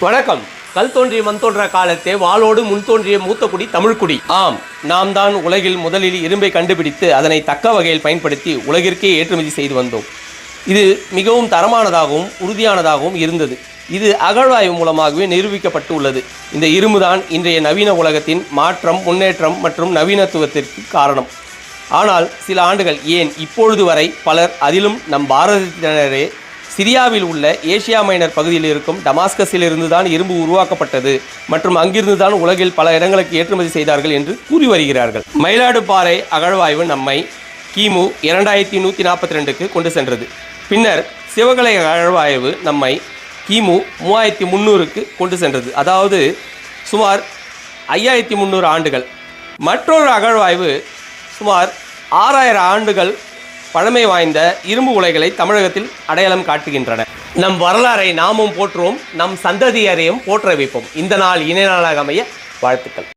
வணக்கம். கல் தோன்றிய மண் தோன்ற காலத்தே வாளோடு முன் தோன்றிய மூத்த குடி தமிழ்குடி. ஆம், நாம் தான் உலகில் முதலில் இரும்பை கண்டுபிடித்து அதனை தக்க வகையில் பயன்படுத்தி உலகிற்கே ஏற்றுமதி செய்து வந்தோம். இது மிகவும் தரமானதாகவும் உறுதியானதாகவும் இருந்தது. இது அகழ்வாய்வு மூலமாகவே நிரூபிக்கப்பட்டு உள்ளது. இந்த இரும்புதான் இன்றைய நவீன உலகத்தின் மாற்றம், முன்னேற்றம் மற்றும் நவீனத்துவத்திற்கு காரணம். ஆனால் சில ஆண்டுகள், ஏன் இப்பொழுது வரை பலர், அதிலும் நம் பாரதத்தினரே, சிரியாவில் உள்ள ஏசியா மைனர் பகுதியில் இருக்கும் டமாஸ்கஸிலிருந்து தான் இரும்பு உருவாக்கப்பட்டது மற்றும் அங்கிருந்து தான் உலகில் பல இடங்களுக்கு ஏற்றுமதி செய்தார்கள் என்று கூறி வருகிறார்கள். மயிலாடுபாறை அகழ்வாய்வு நம்மை கிமு 2142க்கு கொண்டு சென்றது. பின்னர் சிவகலை அகழ்வாய்வு நம்மை கிமு 3300க்கு கொண்டு சென்றது, அதாவது சுமார் 5300 ஆண்டுகள். மற்றொரு அகழ்வாய்வு சுமார் 6000 ஆண்டுகள் பழமை வாய்ந்த இரும்பு உலைகளை தமிழகத்தில் அடையாளம் காட்டுகின்றன. நம் வரலாறை நாமும் போற்றுவோம், நம் சந்ததியரையும் போற்ற வைப்போம். இந்த நாள் இணைய நாளாக அமைய வாழ்த்துக்கள்.